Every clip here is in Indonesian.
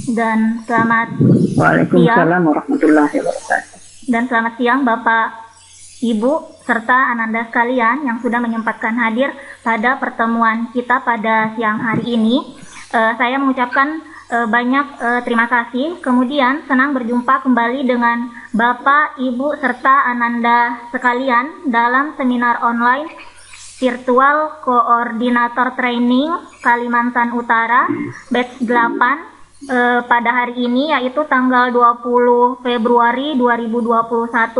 Dan selamat Waalaikumsalam warahmatullahi wabarakatuh. Dan selamat siang Bapak, Ibu, serta Ananda sekalian yang sudah menyempatkan hadir pada pertemuan kita pada siang hari ini. Saya mengucapkan banyak terima kasih. Kemudian senang berjumpa kembali dengan Bapak, Ibu, serta Ananda sekalian dalam seminar online Virtual Koordinator Training Kalimantan Utara Batch 8 pada hari ini, yaitu tanggal 20 Februari 2021.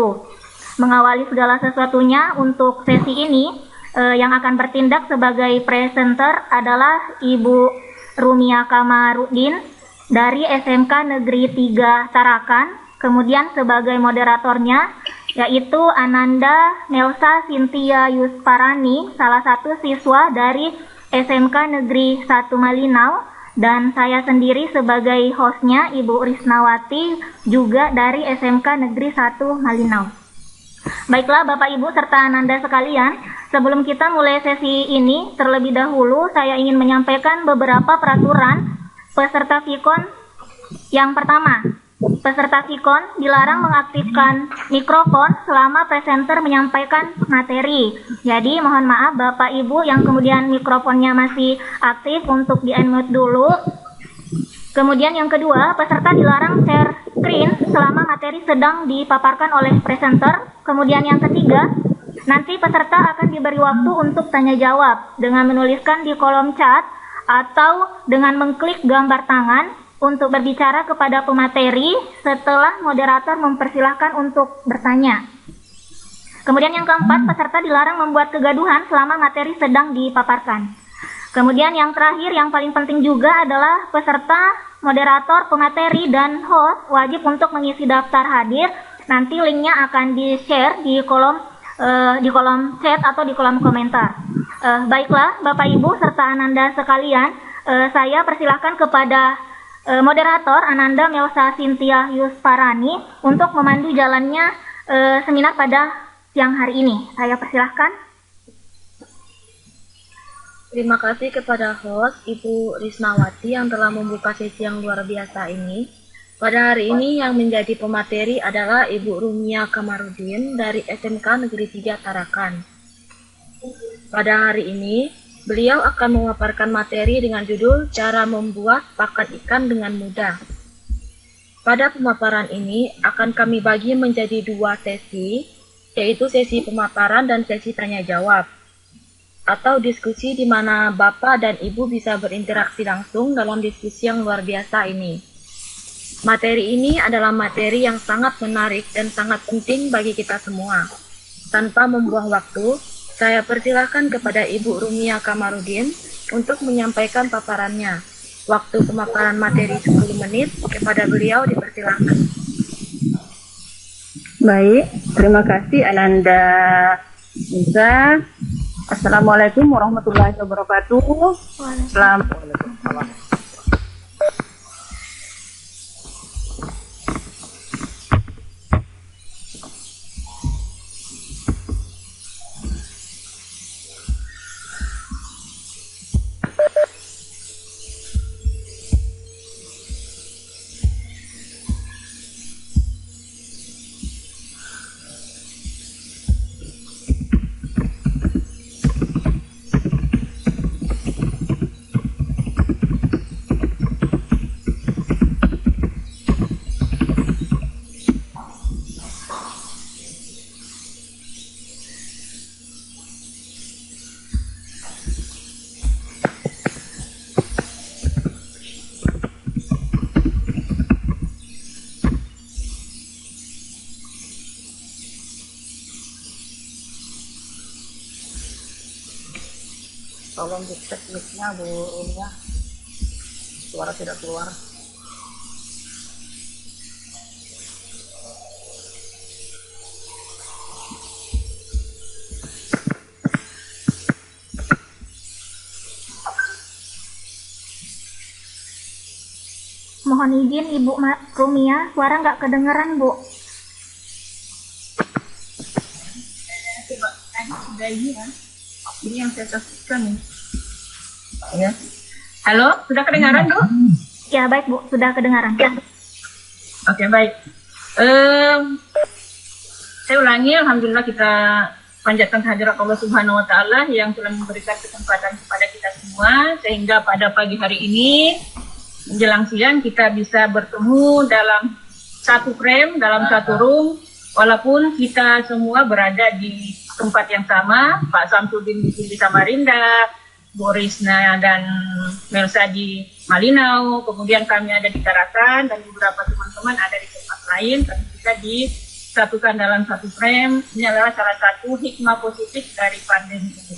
Mengawali segala sesuatunya untuk sesi ini, yang akan bertindak sebagai presenter adalah Ibu Rumia Kamarudin dari SMK Negeri 3 Tarakan. Kemudian sebagai moderatornya yaitu Ananda Melsa Cynthia Yusparani, salah satu siswa dari SMK Negeri 1 Malinau. Dan saya sendiri sebagai hostnya, Ibu Risnawati, juga dari SMK Negeri 1 Malinau. Baiklah Bapak Ibu serta Ananda sekalian, sebelum kita mulai sesi ini, terlebih dahulu saya ingin menyampaikan beberapa peraturan peserta Vikon. Yang pertama, peserta Vikon dilarang mengaktifkan mikrofon selama presenter menyampaikan materi. Jadi mohon maaf Bapak Ibu yang kemudian mikrofonnya masih aktif untuk di-unmute dulu. Kemudian yang kedua, peserta dilarang share screen selama materi sedang dipaparkan oleh presenter. Kemudian yang ketiga, nanti peserta akan diberi waktu untuk tanya jawab dengan menuliskan di kolom chat atau dengan mengklik gambar tangan untuk berbicara kepada pemateri setelah moderator mempersilahkan untuk bertanya. Kemudian yang keempat, peserta dilarang membuat kegaduhan selama materi sedang dipaparkan. Kemudian yang terakhir, yang paling penting juga adalah peserta, moderator, pemateri, dan host wajib untuk mengisi daftar hadir. Nanti linknya akan di-share di kolom chat atau di kolom komentar. Baiklah, Bapak Ibu serta Ananda sekalian, saya persilahkan kepada moderator Ananda Melsa Cynthia Yusparani untuk memandu jalannya seminar pada siang hari ini. Saya persilahkan. Terima kasih kepada host Ibu Risnawati yang telah membuka sesi yang luar biasa ini. Pada hari ini yang menjadi pemateri adalah Ibu Rumia Kamarudin dari SMK Negeri 3 Tarakan. Pada hari ini, beliau akan memaparkan materi dengan judul Cara Membuat Pakan Ikan dengan Mudah. Pada pemaparan ini akan kami bagi menjadi dua sesi, yaitu sesi pemaparan dan sesi tanya jawab, atau diskusi di mana Bapak dan Ibu bisa berinteraksi langsung dalam diskusi yang luar biasa ini. Materi ini adalah materi yang sangat menarik dan sangat penting bagi kita semua. Tanpa membuang waktu, saya persilahkan kepada Ibu Rumia Kamarudin untuk menyampaikan paparannya. Waktu pemaparan materi 10 menit, kepada beliau dipersilahkan. Baik, terima kasih Ananda Musa. Assalamualaikum warahmatullahi wabarakatuh. Waalaikumsalam. Tolong dicek mic-nya Bu Rumia, suara tidak keluar. Mohon izin Ibu Rumia, suara nggak kedengeran Bu. Sudah ini kan? Ini yang saya saksikan nih. Ya. Halo, sudah kedengaran, Bu? Ya, baik Bu, sudah kedengaran. Oke, baik. Saya ulangi, alhamdulillah kita panjatkan kehadirat Allah Subhanahu wa taala yang telah memberikan kesempatan kepada kita semua sehingga pada pagi hari ini menjelang siang kita bisa bertemu dalam satu frame, dalam satu room, walaupun kita semua berada di tempat yang sama. Pak Samsudin di Samarinda, Bu Risna dan Melsa di Malinau, kemudian kami ada di Tarakan dan beberapa teman-teman ada di tempat lain, tapi kita disatukan dalam satu frame. Ini adalah salah satu hikmah positif dari pandemi ini.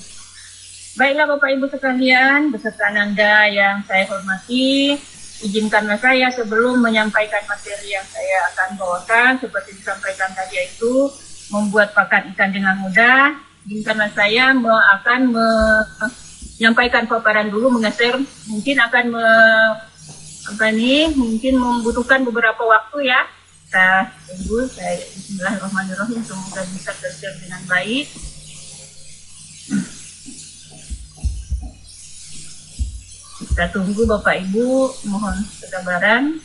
Baiklah Bapak Ibu sekalian, beserta Anda yang saya hormati, izinkanlah saya sebelum menyampaikan materi yang saya akan bawakan, seperti disampaikan tadi yaitu membuat pakan ikan dengan mudah. Izinkanlah saya akan menyampaikan paparan dulu, mengeser, mungkin akan mungkin membutuhkan beberapa waktu ya. Kita tunggu, saya bismillahirrahmanirrahim, semoga bisa tersiar dengan baik. Kita tunggu Bapak Ibu, mohon kesabaran.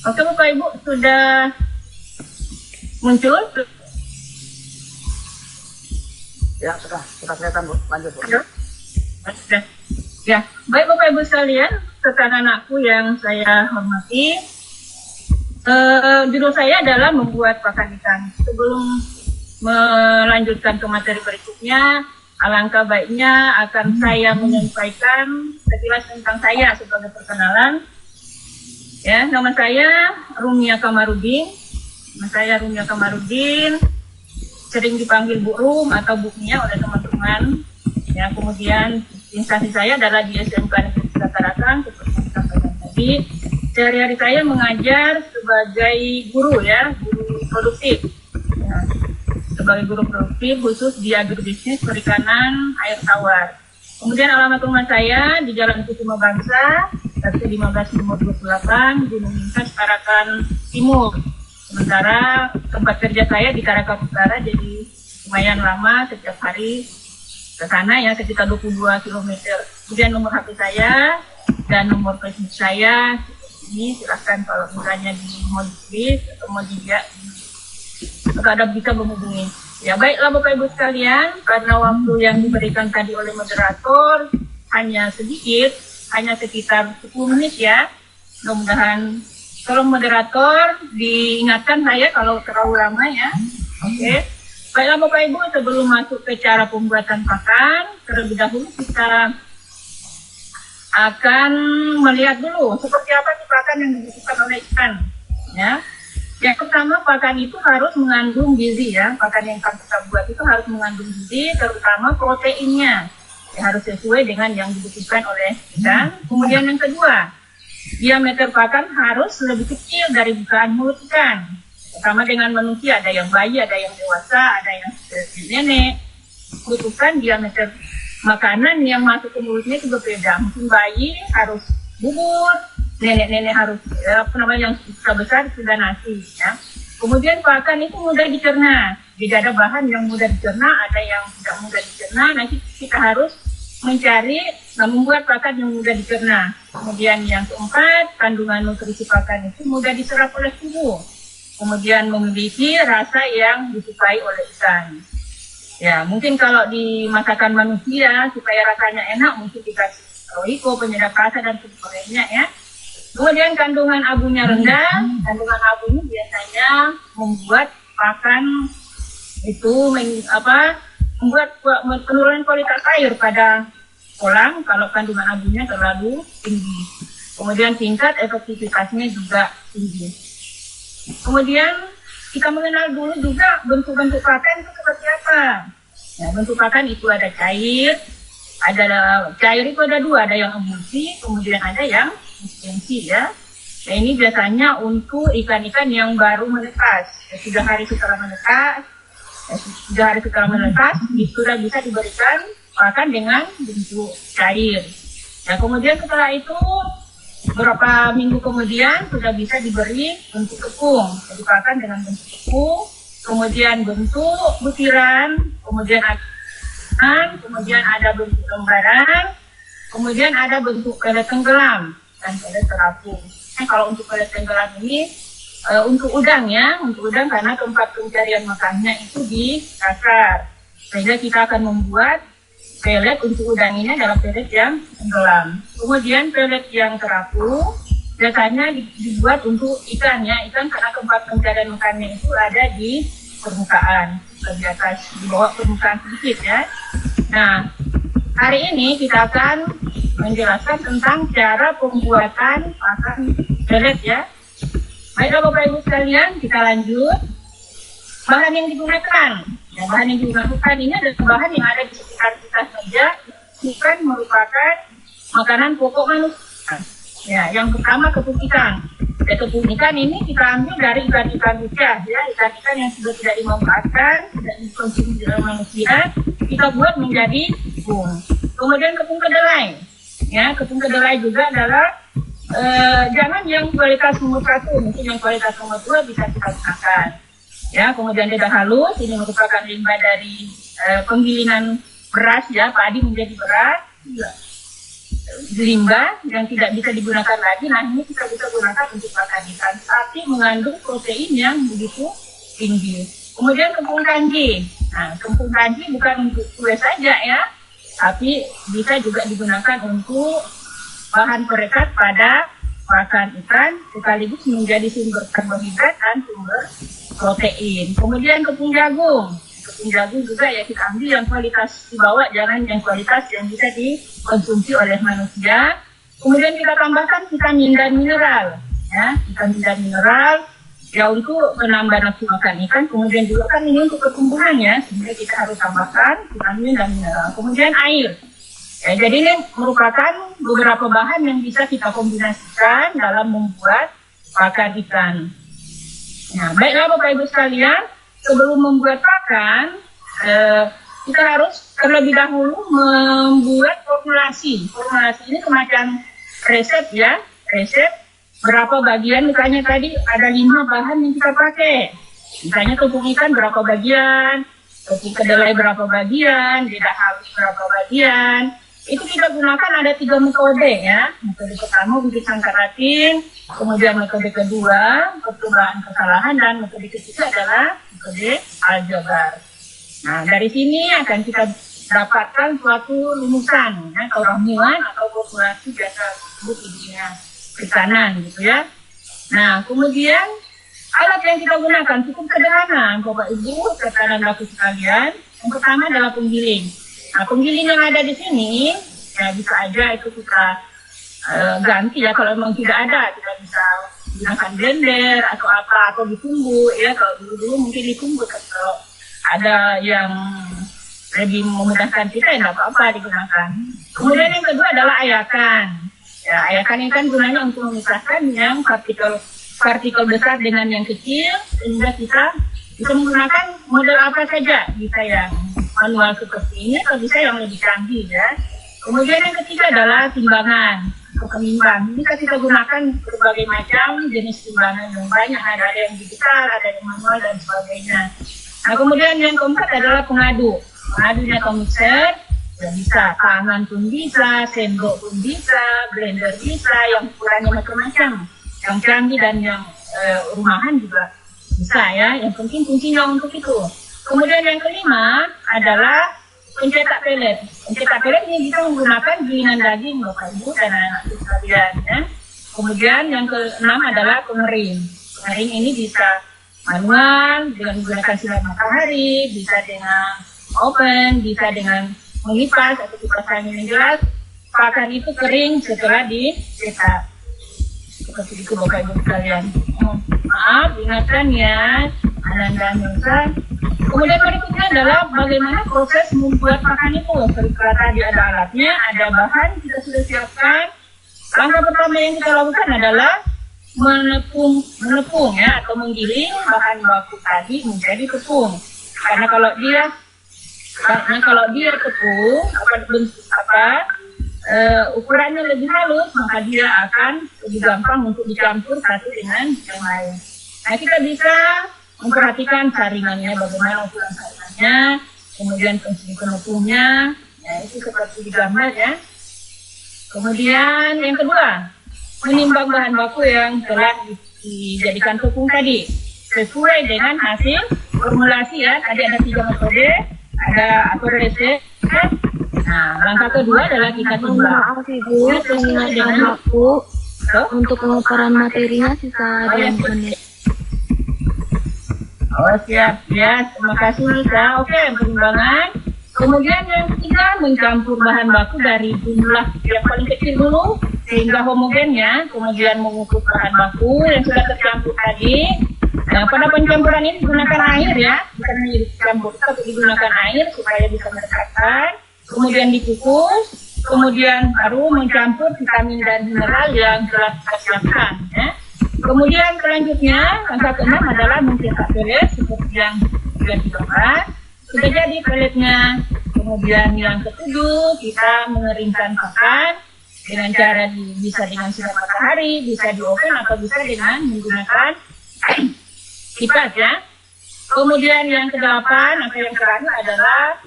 Oke Bapak Ibu, sudah muncul? Ya, sudah kelihatan Bu. Lanjut Bu. Sudah. Ya, baik Bapak Ibu sekalian, rekan anakku yang saya hormati, judul saya adalah membuat pakan ikan. Sebelum melanjutkan ke materi berikutnya, alangkah baiknya akan saya menyampaikan sekilas tentang saya sebagai perkenalan. Ya, nama saya Rumia Kamarudin. Sering dipanggil Bu Rum atau Bu Mia oleh teman-teman. Ya, kemudian instansi saya adalah di SMK Negeri Tarakan, seperti yang disampaikan tadi. Sehari-hari saya mengajar sebagai guru ya, guru produktif. Ya, sebagai guru produktif khusus di agribisnis perikanan air tawar. Kemudian alamat rumah saya di Jalan Kusuma Bangsa, RT 15 nomor 28, Gunung Mingkas, Tarakan Timur. Sementara tempat kerja saya di Tarakan Utara, jadi lumayan lama setiap hari ke sana ya, sekitar 22 km. Kemudian nomor HP saya dan nomor Facebook saya ini silahkan kalau misalnya mau ditulis atau mau dilihat, ada bisa menghubungi. Ya baiklah Bapak Ibu sekalian, karena waktu yang diberikan tadi oleh moderator hanya sedikit, hanya sekitar 10 menit ya. Mudah-mudahan tolong moderator diingatkan saya kalau terlalu lama ya. Oke. Baiklah Bapak Ibu, sebelum masuk ke cara pembuatan pakan, terlebih dahulu kita akan melihat dulu seperti apa sih pakan yang dibutuhkan oleh ikan. Ya. Yang pertama, pakan itu harus mengandung gizi ya. Pakan yang kita buat itu harus mengandung gizi, terutama proteinnya. Ya, harus sesuai dengan yang dibutuhkan oleh ikan. Kemudian yang kedua, diameter pakan harus lebih kecil dari bukaan mulut ikan. Sama dengan manusia, ada yang bayi, ada yang dewasa, ada yang nenek. Butuhkan diameter makanan yang masuk ke mulutnya itu berbeda. Mungkin bayi harus bubur, nenek-nenek harus yang besar sudah nasi ya. Kemudian pakan itu mudah dicerna. Jadi ada bahan yang mudah dicerna, ada yang tidak mudah dicerna. Nanti kita harus mencari membuat pakan yang mudah dicerna. Kemudian yang keempat, kandungan nutrisi pakan itu mudah diserap oleh tubuh. Kemudian memiliki rasa yang disukai oleh ikan. Ya, mungkin kalau di masakan manusia supaya rasanya enak mungkin dikasih roiko, penyedap rasa dan sebagainya ya. Kemudian kandungan abunya rendah. Kandungan abu ini biasanya membuat pakan itu membuat penurunan kualitas air pada kolam kalau kandungan abunya terlalu tinggi. Kemudian tingkat efektivitasnya juga tinggi. Kemudian kita mengenal dulu juga bentuk-bentuk pakan itu seperti apa. Ya, bentuk pakan itu ada cair. Cair itu ada dua, ada yang emulsi, kemudian ada yang suspensi ya. Nah ini biasanya untuk ikan-ikan yang baru menetas. Ya, sudah hari setelah menetas, itu sudah bisa diberikan pakan dengan bentuk cair. Ya, kemudian setelah itu beberapa minggu kemudian sudah bisa diberi bentuk tepung, jadi pakan dengan bentuk tepung, kemudian bentuk butiran, kemudian ada bentuk lembaran, kemudian ada bentuk pelet tenggelam dan pelet terapung. Kalau untuk pelet tenggelam ini untuk udang karena tempat pencarian makannya itu di dasar, sehingga kita akan membuat pelet untuk udang ini adalah pelet yang tenggelam. Kemudian pelet yang terapung biasanya dibuat untuk ikan karena tempat pencarian makannya itu ada di permukaan, di atas, di bawah permukaan sedikit ya. Nah, hari ini kita akan menjelaskan tentang cara pembuatan pakan pelet ya. Baiklah Bapak Ibu sekalian, kita lanjut. Bahan yang digunakan. Ya, bahan yang digunakan ini adalah bahan yang ada di sekitar kita saja, bukan merupakan makanan pokok manusia. Ya, yang pertama tepung ikan. Ya, tepung ikan ini kita ambil dari ikan-ikan bucah, ya, ikan-ikan yang sudah tidak dimanfaatkan, tidak dikonsumsi oleh manusia, kita buat menjadi tepung. Kemudian tepung kedelai. Ya, tepung kedelai juga adalah jangan yang kualitas nomor 1, mungkin yang kualitas nomor 2 bisa kita gunakan. Ya, kemudian dedak halus, ini merupakan limbah dari penggilingan beras ya, padi menjadi beras, limbah yang tidak bisa digunakan lagi. Nah, ini kita bisa gunakan untuk pakan ikan, tapi mengandung protein yang begitu tinggi. Kemudian tepung kanji. Nah, tepung kanji bukan untuk kue saja ya, tapi bisa juga digunakan untuk bahan perekat pada pakan ikan, sekaligus menjadi sumber karbohidrat dan sumber protein. Kemudian tepung jagung. Tepung jagung juga ya kita ambil yang kualitas di bawah, jangan yang kualitas yang bisa dikonsumsi oleh manusia. Kemudian kita tambahkan vitamin dan mineral. Ya, vitamin dan mineral ya untuk menambah nafsu makan ikan. Kemudian juga kan ini untuk pertumbuhan ya, sehingga kita harus tambahkan vitamin dan mineral. Kemudian air. Ya, jadi ini merupakan beberapa bahan yang bisa kita kombinasikan dalam membuat pakan ikan. Nah, baiklah Bapak Ibu sekalian, sebelum membuat pakan, kita harus terlebih dahulu membuat formulasi. Formulasi ini semacam resep ya, resep berapa bagian, misalnya tadi ada 5 bahan yang kita pakai. Misalnya tepung ikan berapa bagian, tepung kedelai berapa bagian, dedak halus berapa bagian. Itu kita gunakan ada 3 metode ya. Metode pertama bikin sangka rating, kemudian metode kedua percobaan kesalahan, dan metode ketiga adalah metode aljabar. Nah, dari sini akan kita dapatkan suatu rumusan ya, keromian atau formulasi biasa disebut ilmiah perikanan gitu ya. Nah, kemudian alat yang kita gunakan cukup sederhana Bapak Ibu serta laku sekalian. Yang pertama adalah penggiling. Nah, penggiling yang ada di sini, ya bisa aja itu kita ganti ya, kalau memang tidak ada, kita bisa gunakan blender atau apa, atau ditumbuk ya, kalau dulu mungkin ditumbuk, kalau ada yang lebih memudahkan kita ya nggak apa-apa digunakan. Kemudian yang kedua adalah ayakan. Ya, ayakan ini kan gunanya untuk memisahkan yang partikel besar dengan yang kecil, sehingga kita bisa menggunakan model apa saja, bisa yang manual seperti ini atau bisa yang lebih canggih ya. Kemudian yang ketiga adalah timbangan atau penimbang. Bisa kita gunakan berbagai macam jenis timbangan yang banyak, ada yang digital, ada yang manual dan sebagainya. Nah, kemudian yang keempat adalah pengadu. Pengadunya atau mixer, ya bisa tangan pun bisa, sendok pun bisa, blender bisa, yang ukurannya macam-macam, yang canggih dan yang rumahan juga bisa ya. Yang penting fungsinya untuk itu. Kemudian yang kelima adalah pencetak pelet. Pencetak pelet ini bisa menggunakan gilingan daging Bapak Ibu dan anak-anak sekalian ya. Kemudian yang keenam adalah pengering. Pengering ini bisa manual dengan menggunakan sinar matahari, bisa dengan oven, bisa dengan mengipas atau kipas angin yang jelas. Pakan itu kering setelah dicetak. Seperti itu Bapak Ibu sekalian. Maaf, ingatkan ya, Ananda Mirza. Kemudian berikutnya adalah bagaimana proses membuat pakan itu. Seperti tadi ada alatnya, ada bahan kita sudah siapkan. Langkah pertama yang kita lakukan adalah menepung ya, atau menggiling bahan baku tadi menjadi tepung. Karena kalau dia Karena kalau dia tepung ukurannya lebih halus, maka dia akan lebih gampang untuk dicampur satu dengan yang lain. Nah, kita bisa memperhatikan saringannya, bagaimana ukuran saringannya, kemudian penepungnya, ya itu seperti di gambar ya. Kemudian yang kedua, menimbang bahan baku yang telah dijadikan tepung tadi sesuai dengan hasil formulasi ya. Tadi ada 3 metode, ada atur resep. Nah, langkah kedua adalah kita timbang. Maaf Ibu, pengingat bahan baku untuk pengukuran materinya sisa 2 menit. Oh siap ya, terima kasih Nisa. Oke, penimbangan. Kemudian yang ketiga, mencampur bahan baku dari jumlah yang paling kecil dulu sehingga homogen ya. Kemudian mengukur bahan baku yang sudah tercampur tadi. Nah, pada pencampuran ini gunakan air ya, bukan hanya dicampur, tapi digunakan air supaya bisa merekatkan. Kemudian dikukus, kemudian baru mencampur vitamin dan mineral yang telah kita siapkan ya. Kemudian selanjutnya langkah ke-6 adalah mencetak pelet seperti yang sudah digambar. Sudah jadi peletnya. Kemudian yang ke-7 kita mengeringkan pakan dengan cara bisa dengan sinar matahari, bisa di oven atau bisa dengan menggunakan kipas ya. Kemudian yang ke-8 atau yang terakhir adalah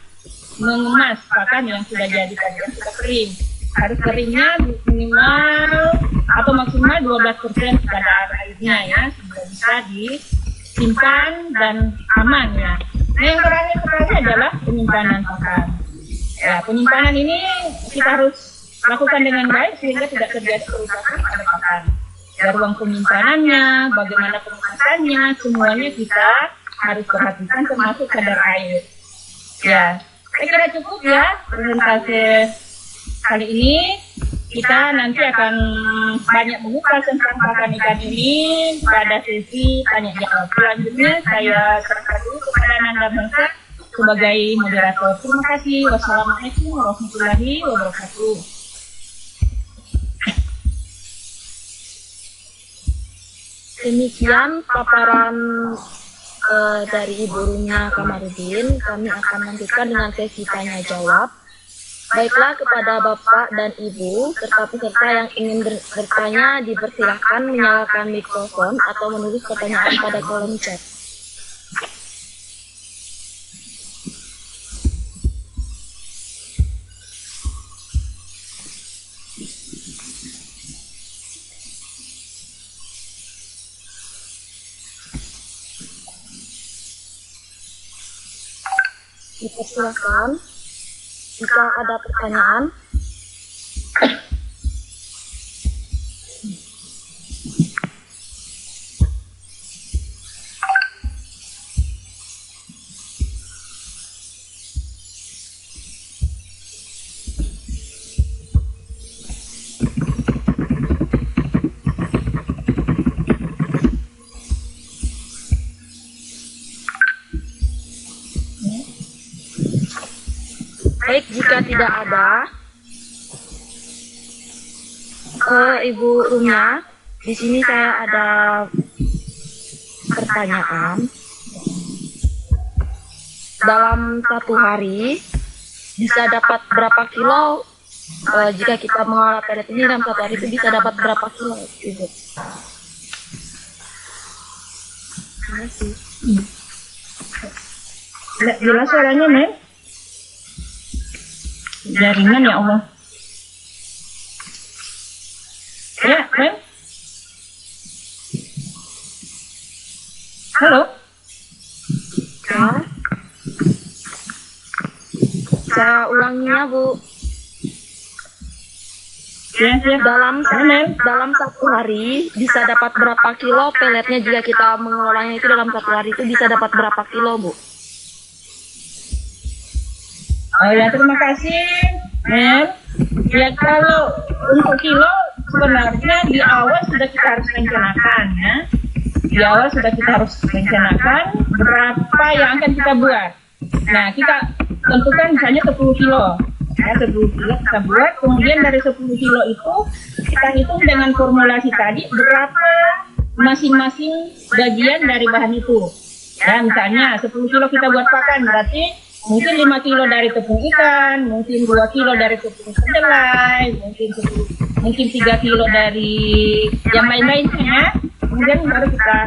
mengemas pakan yang sudah jadi tadi, yang sudah kering. Harus keringnya minimal atau maksimal 12% kadar airnya ya, sehingga bisa disimpan dan aman ya. Nah, yang terakhir adalah penyimpanan pakan. Ya, penyimpanan ini kita harus lakukan dengan baik sehingga tidak terjadi kerusakan pada pakan. Ya, ruang penyimpanannya, bagaimana pengemasannya, semuanya kita harus perhatikan termasuk kadar air. Ya, saya kira cukup ya presentasi kali ini. Kita nanti akan banyak mengupas tentang pakan ikan ini pada sesi tanya jawab. Selanjutnya saya serahkan dulu kepada Nanda Bangsa sebagai moderator. Terima kasih. Wassalamualaikum warahmatullahi wabarakatuh. Demikian paparan dari Ibu Rumia Kamarudin. Kami akan lanjutkan dengan sesi tanya jawab. Baiklah, kepada Bapak dan Ibu serta peserta yang ingin bertanya dipersilahkan menyalakan mikrofon atau menulis pertanyaan pada kolom chat. Dipersilahkan. Jika ada pertanyaan, baik, jika tidak ada, Ibu Rumia, di sini saya ada pertanyaan. Dalam 1 hari bisa dapat berapa kilo? Jika kita mengolah pelet ini dalam 1 hari itu bisa dapat berapa kilo, Ibu? Terima kasih. Jelas suaranya, Men? Jaringan ya Allah. Ya, Men? Halo? Ya. Saya ulanginya, Bu. Ya, siap. Dalam 1 hari bisa dapat berapa kilo peletnya jika kita mengelolanya itu dalam 1 hari itu bisa dapat berapa kilo, Bu? Oh ya, terima kasih, Men. Ya, kalau untuk kilo sebenarnya di awal sudah kita harus rencanakan ya. Di awal sudah kita harus rencanakan berapa yang akan kita buat. Nah, kita tentukan misalnya 10 kilo. Ya, 10 kilo kita buat, kemudian dari 10 kilo itu kita hitung dengan formulasi tadi berapa masing-masing bagian dari bahan itu. Ya, misalnya 10 kilo kita buat pakan, berarti mungkin 5 kilo dari tepung ikan, mungkin 2 kilo dari tepung kedelai, mungkin 3 kilo dari yang lain-lainnya. Kemudian baru kita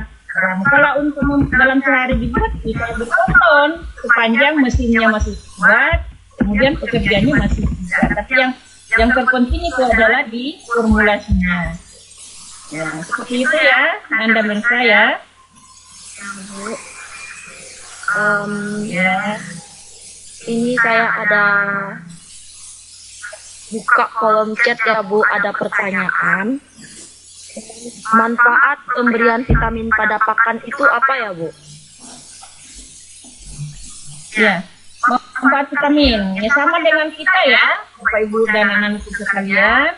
ram. Kalau untuk dalam sehari dibuat bisa bertonton sepanjang mesinnya masih kuat, kemudian pekerjaannya masih bisa. Tapi yang terpenting itu adalah di formulasinya. Ya, seperti itu ya, Anda Mersa ya. Bu. Ya. Ini saya ada buka kolom chat ya Bu, ada pertanyaan. Manfaat pemberian vitamin pada pakan itu apa ya Bu? Ya, manfaat vitamin ya sama dengan kita ya, Bapak Ibu dan anak-anak sekalian.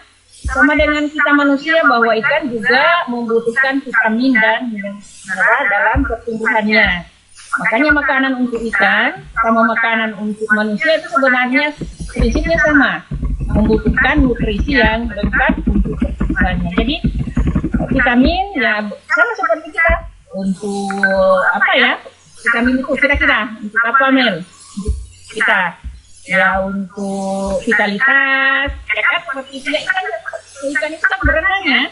Sama dengan kita manusia bahwa ikan juga membutuhkan vitamin dan mineral dalam pertumbuhannya. Makanya makanan untuk ikan sama makanan untuk manusia itu sebenarnya prinsipnya sama, membutuhkan nutrisi yang lengkap untuk pertumbuhannya. Jadi vitamin ya sama seperti kita untuk apa ya? Vitamin itu kira-kira untuk apa Mel? Kita ya untuk vitalitas, ya kan seperti ikan itu kan berenang ya,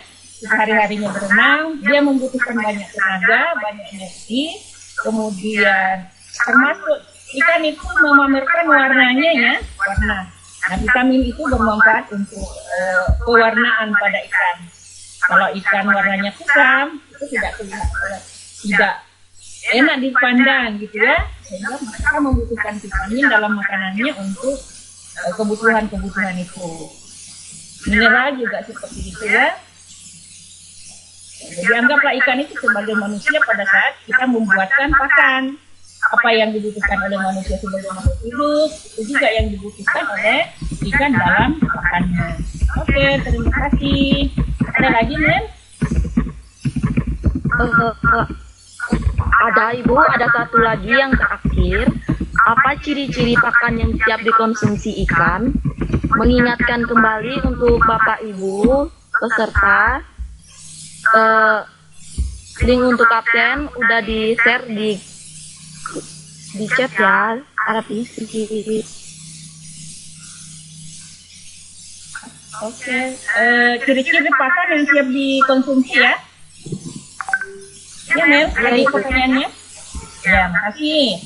sehari-harinya berenang, dia membutuhkan banyak tenaga, banyak energi, kemudian termasuk ikan itu memamerkan warnanya ya, warna. Nah, vitamin itu bermanfaat untuk pewarnaan pada ikan. Kalau ikan warnanya kusam, itu tidak enak dipandang gitu ya, sehingga mereka membutuhkan vitamin dalam makanannya untuk kebutuhan itu. Mineral juga seperti itu ya. Jadi anggaplah ikan itu sebagai manusia pada saat kita membuatkan pakan. Apa yang dibutuhkan oleh manusia sebagai makhluk hidup, itu juga yang dibutuhkan oleh ikan dalam pakannya. Oke, terima kasih. Ada lagi, Nen? Ada Ibu, ada satu lagi yang terakhir. Apa ciri-ciri pakan yang siap dikonsumsi ikan? Mengingatkan kembali untuk Bapak Ibu peserta, link untuk absen udah di share di chat ya, harap isi. Oke, ciri-ciri pakan yang siap dikonsumsi ya? Ya Mel, lagi pertanyaannya? Ya, makasih.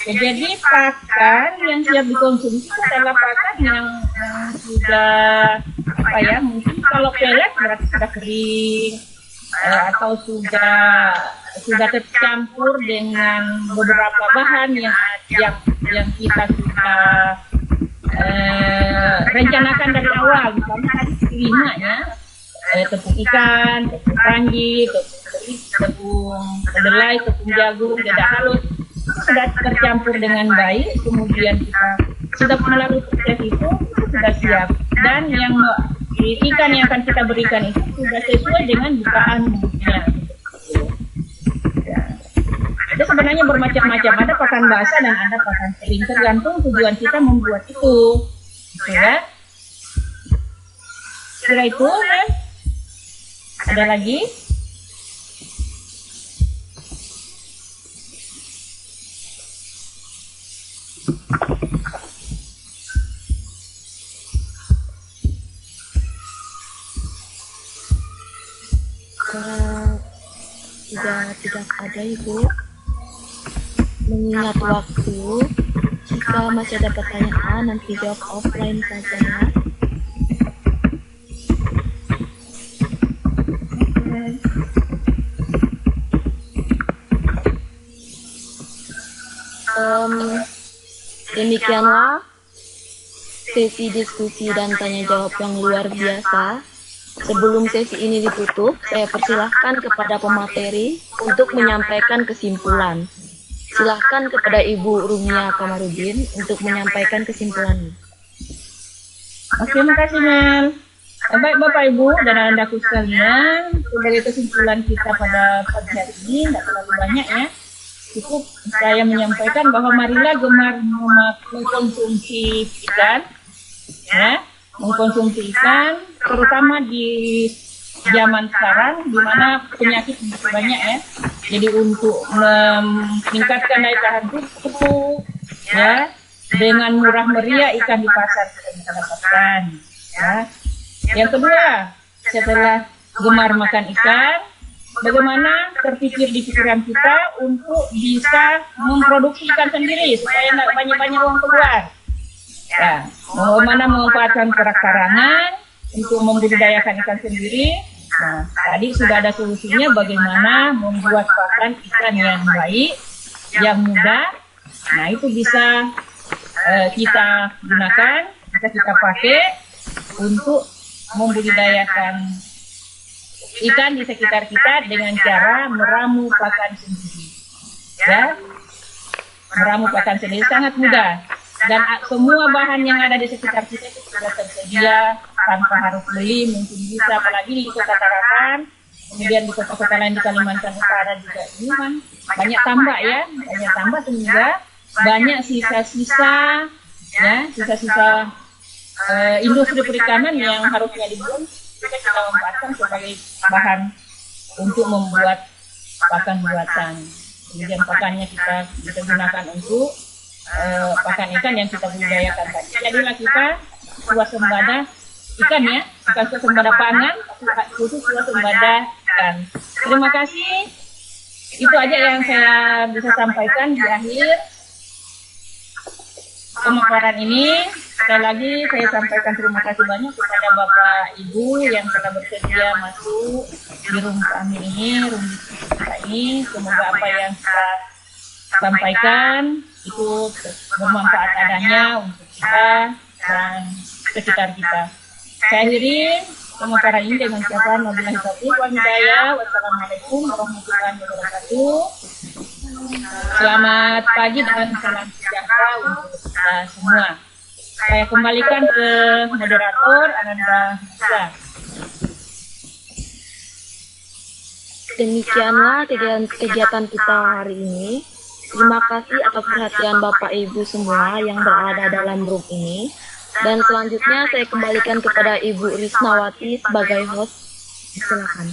Ya, jadi pakan yang siap dikonsumsi adalah pakan yang sudah apa ya? Mungkin kalau pelet berarti sudah kering atau sudah tercampur dengan beberapa bahan yang kita sudah rencanakan dari awal. Misalnya tadi 5 ya, tepung ikan, tepung kanji, tepung kedelai, tepung jagung, dada halus, sudah tercampur dengan baik, kemudian kita sudah melalui proses itu sudah siap, dan yang ikan yang akan kita berikan itu sudah sesuai dengan bukaannya. Itu sebenarnya bermacam-macam, ada pakan basah dan ada pakan kering, tergantung tujuan kita membuat itu, ya. Kira itu ya. Ada lagi? Tidak ada Ibu. Mengingat waktu, jika masih ada pertanyaan nanti jawab offline saja ya. Demikianlah sesi diskusi dan tanya jawab yang luar biasa. Sebelum sesi ini ditutup, saya persilahkan kepada pemateri untuk menyampaikan kesimpulan. Silahkan kepada Ibu Rumia Kamarudin untuk menyampaikan kesimpulannya. Oke, makasih Mel. Baik Bapak Ibu dan anak-anakku sekalian, sebagai kesimpulan kita pada pagi hari ini, tidak terlalu banyak ya. Cukup saya menyampaikan bahwa marilah gemar mengkonsumsi ikan, ya, mengkonsumsi ikan, terutama di zaman sekarang, di mana penyakit begitu banyak ya. Jadi untuk meningkatkan daya tahan tubuh, ya, dengan murah meriah ikan di pasar kita bisa dapatkan. Ya. Yang kedua, setelah gemar makan ikan, bagaimana terpikir di pikiran kita untuk bisa memproduksi ikan sendiri supaya tidak banyak-banyak uang keluar. Ya, bagaimana memanfaatkan kerak-karangan untuk membudidayakan ikan sendiri. Nah, tadi sudah ada solusinya bagaimana membuat pakan ikan yang baik, yang mudah. Nah, itu bisa kita gunakan, bisa kita pakai untuk membudidayakan ikan di sekitar kita dengan cara meramu pakan sendiri. Ya, meramu pakan sendiri sangat mudah. Dan semua bahan yang ada di sekitar kita itu sudah tersedia tanpa harus beli, mungkin bisa apalagi di Kota Tarakan, kemudian di kota-kota lain di Kalimantan Utara juga ini kan banyak tambak ya, banyak tambak sehingga banyak sisa-sisa ya, sisa-sisa industri perikanan yang harusnya dibuang kita manfaatkan sebagai bahan untuk membuat pakan buatan. Kemudian pakannya kita bisa gunakan untuk pakan ikan yang kita budidayakan tadi. Jadilah kita swasembada ikan ya, bukan swasembada pangan, tapi khusus swasembada ikan. Terima kasih. Itu aja yang saya bisa sampaikan di akhir pemaparan ini. Sekali lagi saya sampaikan terima kasih banyak kepada Bapak Ibu yang telah bersedia masuk di room kami ini, room kita ini. Semoga apa yang saya sampaikan itu bermanfaat adanya untuk kita dan sekitar kita. Saya akhiri pemaparan ini dengan ucapan wabillahi taufiq wal hidayah. Wassalamualaikum warahmatullahi wabarakatuh. Selamat pagi dan salam sejahtera untuk kita semua. Saya kembalikan ke moderator Ananda Hisa. Demikianlah kegiatan kita hari ini. Terima kasih atas perhatian Bapak Ibu semua yang berada dalam room ini. Dan selanjutnya saya kembalikan kepada Ibu Risnawati sebagai host. Silakan.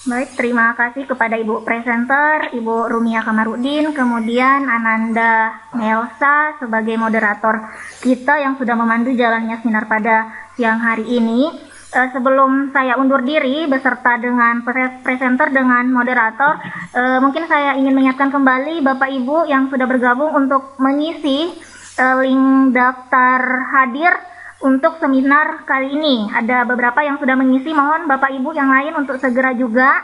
Baik, terima kasih kepada Ibu Presenter, Ibu Rumia Kamarudin, kemudian Ananda Melsa sebagai moderator kita yang sudah memandu jalannya sinar pada siang hari ini. Sebelum saya undur diri beserta dengan presenter dengan moderator, mungkin saya ingin mengingatkan kembali Bapak Ibu yang sudah bergabung untuk mengisi link daftar hadir untuk seminar kali ini. Ada beberapa yang sudah mengisi, mohon Bapak Ibu yang lain untuk segera juga.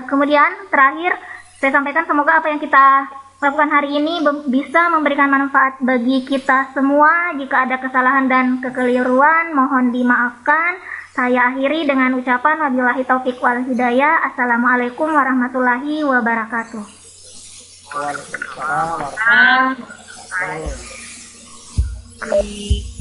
Kemudian terakhir saya sampaikan semoga apa yang kita lakukan hari ini bisa memberikan manfaat bagi kita semua. Jika ada kesalahan dan kekeliruan mohon dimaafkan. Saya akhiri dengan ucapan wabillahi taufiq wal hidayah. Assalamualaikum warahmatullahi wabarakatuh. Waalaikumsalam warahmatullahi wabarakatuh.